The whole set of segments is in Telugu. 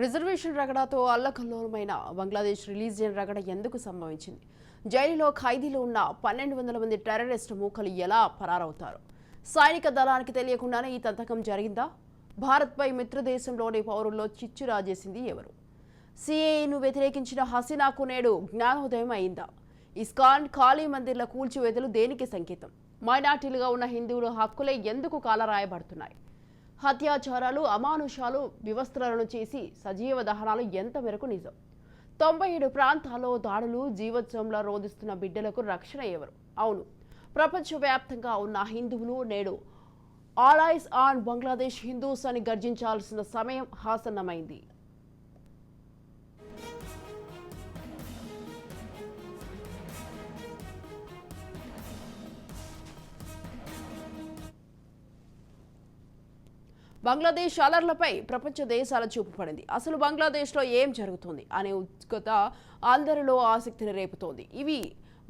రిజర్వేషన్ రగడతో అల్లకల్లోలమైన బంగ్లాదేశ్ రిలీజియన్ రగడ ఎందుకు సంభవించింది? జైలులో ఖైదీలు ఉన్న 1200 మంది టెర్రరిస్ట్ మూకలు ఎలా పరారవుతారు? సైనిక దళానికి తెలియకుండానే ఈ తంతకం జరిగిందా? భారత్పై మిత్రదేశంలోని పౌరుల్లో చిచ్చు రాజేసింది ఎవరు? సిఏఏను వ్యతిరేకించిన హసీనాకు నేడు జ్ఞానోదయం అయిందా? ఇస్కాన్ ఖాళీ మందిర్ల కూల్చివేతలు దేనికి సంకేతం? మైనార్టీలుగా ఉన్న హిందువుల హక్కులే ఎందుకు కాలరాయబడుతున్నాయి? హత్యాచారాలు, అమానుషాలు, వివస్త్రలను చేసి సజీవ దహనాలు ఎంత మేరకు నిజం? 97 ప్రాంతాల్లో దాడులు, జీవోత్సవంలా రోధిస్తున్న బిడ్డలకు రక్షణ ఎవరు? అవును, ప్రపంచవ్యాప్తంగా ఉన్న హిందువులు నేడు all eyes on Bangladesh Hindus అని గర్జించాల్సిన సమయం ఆసన్నమైంది. బంగ్లాదేశ్ అలర్లపై ప్రపంచ దేశాల చూపు పడింది. అసలు బంగ్లాదేశ్లో ఏం జరుగుతుంది అనే ఉత్సుకత అందరిలో ఆసక్తిని రేపుతోంది. ఇవి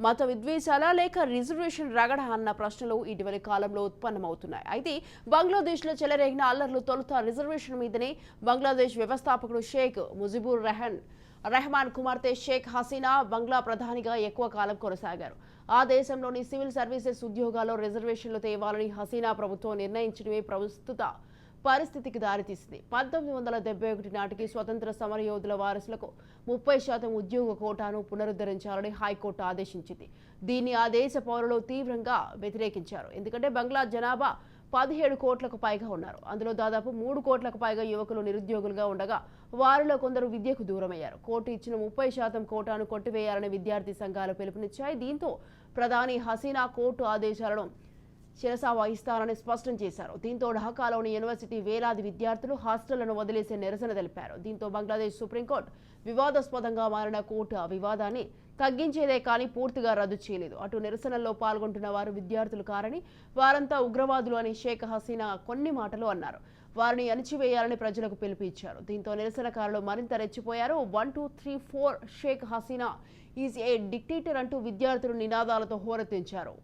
మత విద్వేషాల లేక రిజర్వేషన్ రగడ అన్న ప్రశ్నలు ఇటీవలి కాలంలో ఉత్పన్నమవుతున్నాయి. అయితే బంగ్లాదేశ్లో చెలరేగిన అల్లర్లు తొలుత రిజర్వేషన్ మీదనే. బంగ్లాదేశ్ వ్యవస్థాపకుడు షేక్ ముజిబుర్ రెహమాన్ కుమార్తె షేక్ హసీనా బంగ్లా ప్రధానిగా ఎక్కువ కాలం కొనసాగారు. ఆ దేశంలోని సివిల్ సర్వీసెస్ ఉద్యోగాల్లో రిజర్వేషన్లు తేవాలని హసీనా ప్రభుత్వం నిర్ణయించడమే ప్రస్తుత పరిస్థితికి దారితీసింది. 1971 నాటికి స్వతంత్ర సమరయోధుల వారసులకు 30% ఉద్యోగ కోటాను పునరుద్ధరించాలని హైకోర్టు ఆదేశించింది. దీన్ని ఆ దేశ పౌరులు తీవ్రంగా వ్యతిరేకించారు. ఎందుకంటే బంగ్లా జనాభా 17 కోట్లకు పైగా ఉన్నారు. అందులో దాదాపు 3 కోట్లకు పైగా యువకులు నిరుద్యోగులుగా ఉండగా వారిలో కొందరు విద్యకు దూరమయ్యారు. కోర్టు ఇచ్చిన 30% కోటాను కొట్టివేయాలని విద్యార్థి సంఘాలు పిలుపునిచ్చాయి. దీంతో ప్రధాని హసీనా కోర్టు ఆదేశాలను శిరసా వహిస్తారని స్పష్టం చేశారు. దీంతో ఢాకాలోని యూనివర్సిటీ వేలాది విద్యార్థులు హాస్టళ్లను వదిలేసే నిరసన తెలిపారు. దీంతో బంగ్లాదేశ్ సుప్రీంకోర్టు వివాదాస్పదంగా మారిన కోర్టు ఆ వివాదాన్ని తగ్గించేదే కానీ పూర్తిగా రద్దు చేయలేదు. అటు నిరసనల్లో పాల్గొంటున్న వారు విద్యార్థులు కారని, వారంతా ఉగ్రవాదులు అని షేక్ హసీనా కొన్ని మాటలు అన్నారు. వారిని అణిచివేయాలని ప్రజలకు పిలుపు ఇచ్చారు. దీంతో నిరసనకారులు మరింత రెచ్చిపోయారు. 1 2 3 4 Sheikh Hasina is a dictator అంటూ విద్యార్థులు నినాదాలతో హోరెత్తించారు.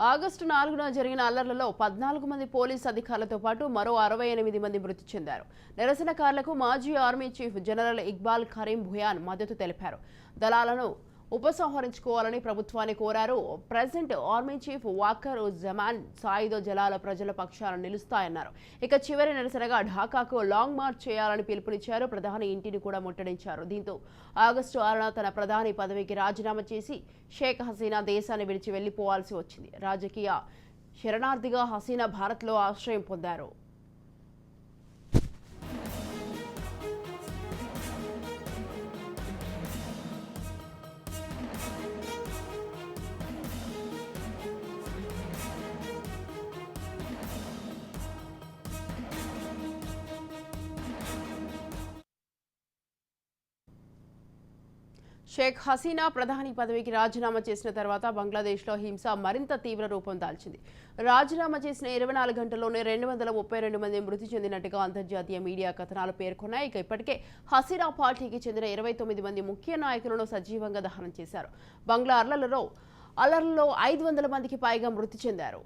ఆగస్టు 4న జరిగిన అల్లర్లలో 14 మంది పోలీసు అధికారులతో పాటు మరో 68 మంది మృతి చెందారు. నిరసనకారులకు మాజీ army chief general Iqbal Karim Bhuyan మద్దతు తెలిపారు. దళాలను ఉపసంహరించుకోవాలని ప్రభుత్వాన్ని కోరారు. President army chief walker Zaman సాయుధ జలాల ప్రజల పక్షాన నిలుస్తాయన్నారు. ఇక చివరి నిరసనగా ఢాకాకు లాంగ్ మార్చ్ చేయాలని పిలుపునిచ్చారు. ప్రధాని ఇంటిని కూడా ముట్టడించారు. దీంతో ఆగస్టు 6న తన ప్రధాని పదవికి రాజీనామా చేసి షేక్ హసీనా దేశాన్ని విడిచి వెళ్లిపోవాల్సి వచ్చింది. రాజకీయ శరణార్థిగా హసీనా భారత్లో ఆశ్రయం పొందారు. షేక్ హసీనా ప్రధాని పదవికి రాజీనామా చేసిన తర్వాత బంగ్లాదేశ్లో హింస మరింత తీవ్ర రూపం దాల్చింది. రాజీనామా చేసిన 24 గంటల్లోనే 232 మంది మృతి చెందినట్టుగా అంతర్జాతీయ మీడియా కథనాలు పేర్కొన్నాయి. ఇక ఇప్పటికే హసీనా పార్టీకి చెందిన 29 మంది ముఖ్య నాయకులను సజీవంగా దహనం చేశారు. బంగ్లా అల్లర్లలో 500 మందికి పైగా మృతి చెందారు.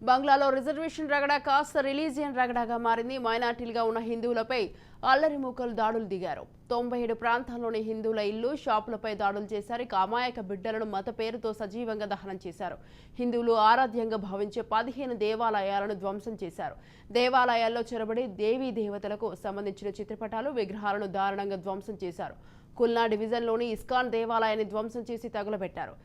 బంగ్లాలో రిజర్వేషన్ రగడ కాస్త రిలీజియన్ రగడగా మారింది. మైనార్టీలుగా ఉన్న హిందువులపై అల్లరి మూకలు దాడులు దిగారు. 97 ప్రాంతాల్లోని హిందువుల ఇల్లు, షాపులపై దాడులు చేశారు. ఇక అమాయక బిడ్డలను మత పేరుతో సజీవంగా దహనం చేశారు. హిందువులు ఆరాధ్యంగా భావించే 15 దేవాలయాలను ధ్వంసం చేశారు. దేవాలయాల్లో చొరబడి దేవీ దేవతలకు సంబంధించిన చిత్రపటాలు, విగ్రహాలను దారుణంగా ధ్వంసం చేశారు. కుల్నా డివిజన్లోని ఇస్కాన్ దేవాలయాన్ని ధ్వంసం చేసి తగులబెట్టారు.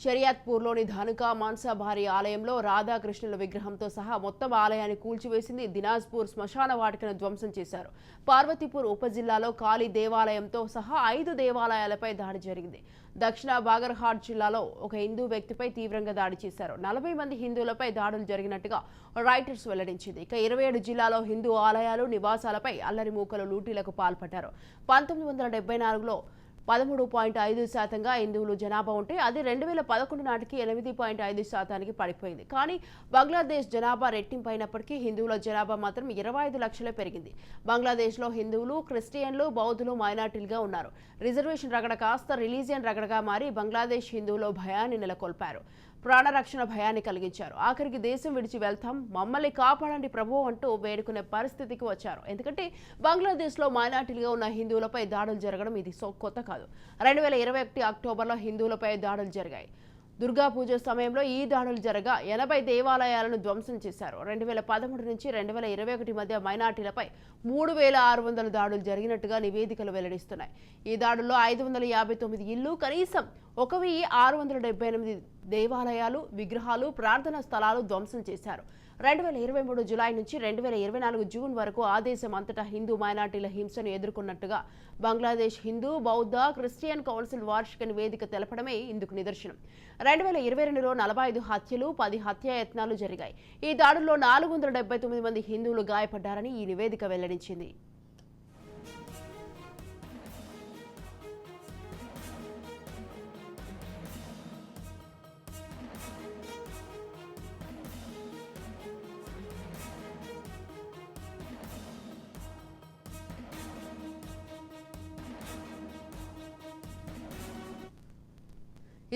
షరియాత్పూర్లోని ధనుకా మాన్సాభారి ఆలయంలో రాధాకృష్ణుల విగ్రహంతో సహా మొత్తం ఆలయాన్ని కూల్చివేసింది. దినాజ్పూర్ శ్మశాన వాటికను ధ్వంసం చేశారు. పార్వతీపూర్ ఉప జిల్లాలో కాళీ దేవాలయంతో సహా 5 దేవాలయాలపై దాడి జరిగింది. దక్షిణ బాగర్హాట్ జిల్లాలో ఒక హిందూ వ్యక్తిపై తీవ్రంగా దాడి చేశారు. 40 మంది హిందువులపై దాడులు జరిగినట్టుగా రైటర్స్ వెల్లడించింది. ఇక 27 జిల్లాలో హిందూ ఆలయాలు, నివాసాలపై అల్లరి మూకలు లూటీలకు పాల్పడ్డారు. 1974లో 13.5% హిందువులు జనాభా ఉంటే అది 2011 నాటికి 8.5% పడిపోయింది. కానీ బంగ్లాదేశ్ జనాభా రెట్టింపైనప్పటికీ హిందువుల జనాభా మాత్రం 25 లక్షలే పెరిగింది. బంగ్లాదేశ్లో హిందువులు, క్రిస్టియన్లు, బౌద్ధులు మైనార్టీలుగా ఉన్నారు. రిజర్వేషన్ రగడ కాస్త రిలీజియన్ రగడగా మారి బంగ్లాదేశ్ హిందువులో భయాన్ని నెలకొల్పారు. ప్రాణరక్షణ భయాన్ని కలిగించారు. ఆఖరికి దేశం విడిచి వెళ్తాం, మమ్మల్ని కాపాడండి ప్రభు అంటూ వేడుకునే పరిస్థితికి వచ్చారు. ఎందుకంటే బంగ్లాదేశ్లో మైనార్టీలుగా ఉన్న హిందువులపై దాడులు జరగడం ఇది కొత్త కాదు. 2021 అక్టోబర్లో హిందువులపై దాడులు జరిగాయి. దుర్గా పూజ సమయంలో ఈ దాడులు జరగా 80 దేవాలయాలను ధ్వంసం చేశారు. 2013 నుంచి 2021 మధ్య మైనార్టీలపై 3600 దాడులు జరిగినట్టుగా నివేదికలు వెల్లడిస్తున్నాయి. ఈ దాడుల్లో 559 ఇళ్లు, కనీసం 1678 దేవాలయాలు, విగ్రహాలు, ప్రార్థనా స్థలాలు ధ్వంసం చేశారు. 2023 జులై నుంచి 2024 జూన్ వరకు ఆ దేశం అంతటా హిందూ మైనార్టీల హింసను ఎదుర్కొన్నట్టుగా బంగ్లాదేశ్ హిందూ, బౌద్ధ, క్రిస్టియన్ కౌన్సిల్ వార్షిక నివేదిక తెలపడమే ఇందుకు నిదర్శనం. 2022లో 45 హత్యలు, 10 హత్యాయత్నాలు జరిగాయి. ఈ దాడుల్లో 479 మంది హిందువులు గాయపడ్డారని ఈ నివేదిక వెల్లడించింది.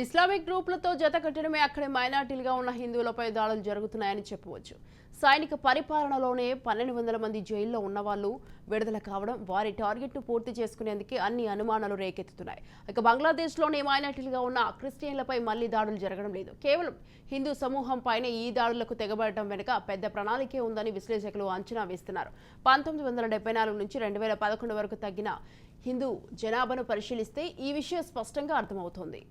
ఇస్లామిక్ గ్రూపులతో జతకట్టడమే అక్కడి మైనార్టీలుగా ఉన్న హిందువులపై దాడులు జరుగుతున్నాయని చెప్పవచ్చు. సైనిక పరిపాలనలోనే 1200 మంది జైల్లో ఉన్నవాళ్లు విడుదల కావడం, వారి టార్గెట్ను పూర్తి చేసుకునేందుకే అన్ని అనుమానాలు రేకెత్తుతున్నాయి. ఇక బంగ్లాదేశ్లోనే మైనార్టీలుగా ఉన్న క్రిస్టియన్లపై మళ్లీ దాడులు జరగడం లేదు. కేవలం హిందూ సమూహం పైనే ఈ దాడులకు తెగబడటం వెనుక పెద్ద ప్రణాళికే ఉందని విశ్లేషకులు అంచనా వేస్తున్నారు. 1974 నుంచి 2011 వరకు తగ్గిన హిందూ జనాభాను పరిశీలిస్తే ఈ విషయం స్పష్టంగా అర్థమవుతోంది.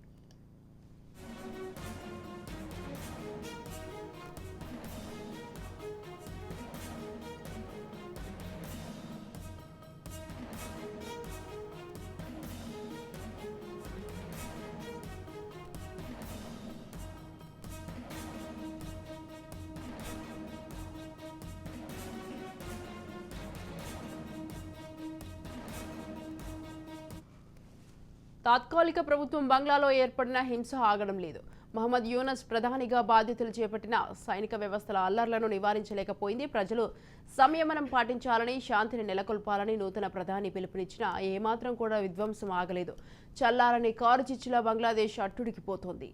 తాత్కాలిక ప్రభుత్వం బంగ్లాలో ఏర్పడిన హింస ఆగడం లేదు. మహమ్మద్ యూనస్ ప్రధానిగా బాధ్యతలు చేపట్టిన సైనిక వ్యవస్థల అల్లర్లను నివారించలేకపోయింది. ప్రజలు సంయమనం పాటించాలని, శాంతిని నెలకొల్పాలని నూతన ప్రధాని పిలుపునిచ్చినా ఏమాత్రం కూడా విధ్వంసం ఆగలేదు. చల్లారని కారు చిచ్చులా బంగ్లాదేశ్ అట్టుడికిపోతోంది.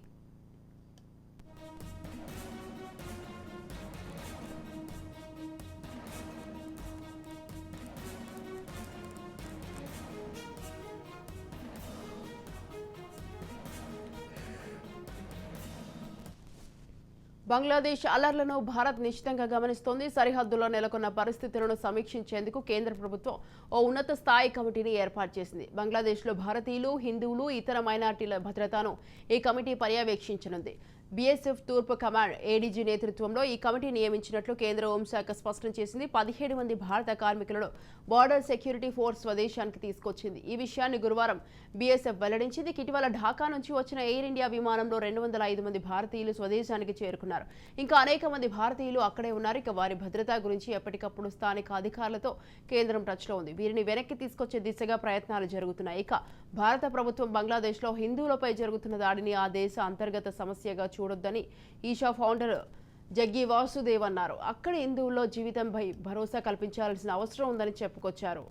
బంగ్లాదేశ్ అల్లర్లను భారత్ నిశ్చితంగా గమనిస్తోంది. సరిహద్దుల్లో నెలకొన్న పరిస్థితులను సమీక్షించేందుకు కేంద్ర ప్రభుత్వం ఓ ఉన్నత స్థాయి కమిటీని ఏర్పాటు చేసింది. బంగ్లాదేశ్లో భారతీయులు, హిందువులు, ఇతర మైనార్టీల భద్రతను ఈ కమిటీ పర్యవేక్షించనుంది. బీఎస్ఎఫ్ తూర్పు కమాండ్ ఏడీజీ నేతృత్వంలో ఈ కమిటీ నియమించినట్లు కేంద్ర హోంశాఖ స్పష్టం చేసింది. 17 మంది భారత కార్మికులను బార్డర్ సెక్యూరిటీ ఫోర్స్ స్వదేశానికి తీసుకొచ్చింది. ఈ విషయాన్ని గురువారం బీఎస్ఎఫ్ వెల్లడించింది. ఇటీవల ఢాకా నుంచి వచ్చిన ఎయిర్ ఇండియా విమానంలో 205 మంది భారతీయులు స్వదేశానికి చేరుకున్నారు. ఇంకా అనేక మంది భారతీయులు అక్కడే ఉన్నారు. ఇక వారి భద్రత గురించి ఎప్పటికప్పుడు స్థానిక అధికారులతో కేంద్రం టచ్లో ఉంది. వీరిని వెనక్కి తీసుకొచ్చే దిశగా ప్రయత్నాలు జరుగుతున్నాయి. ఇక భారత ప్రభుత్వం బంగ్లాదేశ్లో హిందువులపై జరుగుతున్న దాడిని ఆ దేశ అంతర్గత సమస్యగా చూడొద్దని ఈషా ఫౌండర్ జగ్గి వాసుదేవ్ అన్నారు. అక్కడి హిందువుల్లో జీవితంపై భరోసా కల్పించాల్సిన అవసరం ఉందని చెప్పుకొచ్చారు.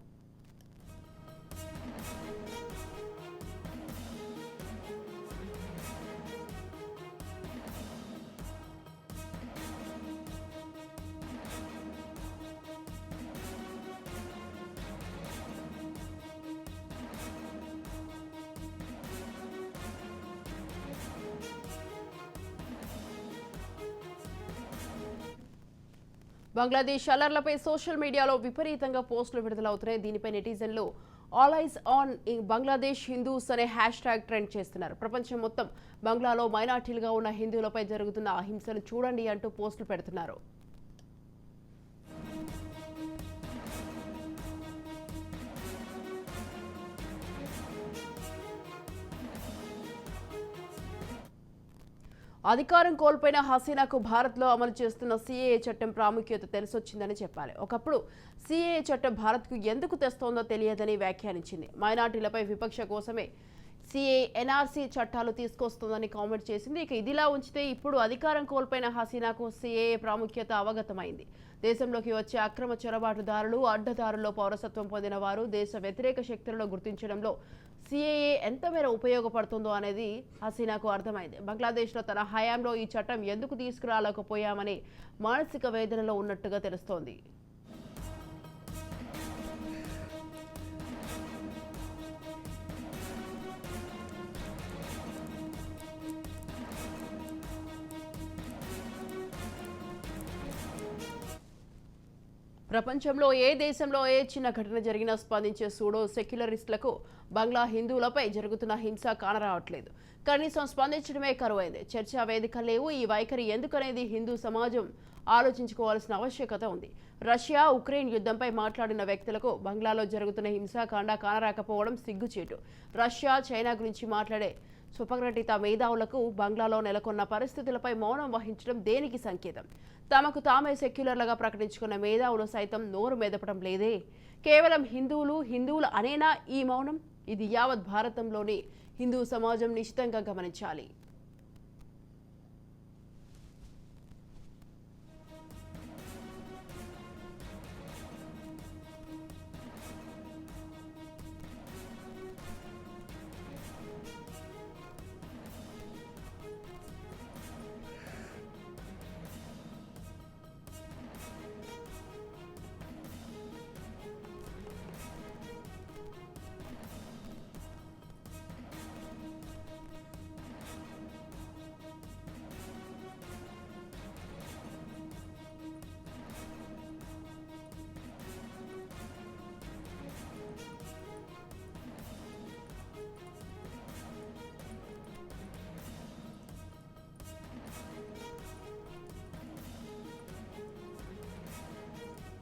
బంగ్లాదేశ్ అల్లర్లపై సోషల్ మీడియాలో విపరీతంగా పోస్టులు విడుదలవుతున్నాయి. దీనిపై నెటిజన్లు all eyes on Bangladesh Hindus అనే హ్యాష్ ట్యాగ్ ట్రెండ్ చేస్తున్నారు. ప్రపంచం మొత్తం బంగ్లాలో మైనార్టీలుగా ఉన్న హిందువులపై జరుగుతున్న హింసను చూడండి అంటూ పోస్టులు పెడుతున్నారు. అధికారం కోల్పోయిన హసీనాకు భారత్లో అమలు చేస్తున్న సీఏఏ చట్టం ప్రాముఖ్యత తెలిసొచ్చిందని చెప్పాలి. ఒకప్పుడు సీఏఏ చట్టం భారత్కు ఎందుకు తెస్తోందో తెలియదని వ్యాఖ్యానించింది. మైనార్టీలపై విపక్ష కోసమే సీఏ ఎన్ఆర్సీ చట్టాలు తీసుకొస్తుందని కామెంట్ చేసింది. ఇక ఇదిలా ఉంచితే ఇప్పుడు అధికారం కోల్పోయిన హసీనాకు సీఏఏ ప్రాముఖ్యత అవగతమైంది. దేశంలోకి వచ్చే అక్రమ చొరబాటుదారులు, అడ్డదారుల్లో పౌరసత్వం పొందిన వారు దేశ వ్యతిరేక శక్తులను గుర్తించడంలో సీఏఏ ఎంత మేర ఉపయోగపడుతుందో అనేది హసీనాకు అర్థమైంది. బంగ్లాదేశ్లో తన హయాంలో ఈ చట్టం ఎందుకు తీసుకురాలేకపోయామని మానసిక వేదనలో ఉన్నట్టుగా తెలుస్తోంది. ప్రపంచంలో ఏ దేశంలో ఏ చిన్న ఘటన జరిగినా స్పందించే సూడో సెక్యులరిస్టులకు బంగ్లా హిందువులపై జరుగుతున్న హింస కానరావట్లేదు. కనీసం స్పందించడమే కరువైంది. చర్చా వేదిక లేవు. ఈ వైఖరి ఎందుకనేది హిందూ సమాజం ఆలోచించుకోవాల్సిన ఆవశ్యకత ఉంది. రష్యా ఉక్రెయిన్ యుద్ధంపై మాట్లాడిన వ్యక్తులకు బంగ్లాలో జరుగుతున్న హింసాకాండ కానరాకపోవడం సిగ్గుచేటు. రష్యా చైనా గురించి మాట్లాడే సుప్రకటిత మేధావులకు బంగ్లాలో నెలకొన్న పరిస్థితులపై మౌనం వహించడం దేనికి సంకేతం? తమకు తామే సెక్యులర్లుగా ప్రకటించుకున్న మేధావులు సైతం నోరు మెదపడం లేదే. కేవలం హిందువులు అనేనా ఈ మౌనం? ఇది యావత్ భారతంలోని హిందూ సమాజం నిశితంగా గమనించాలి.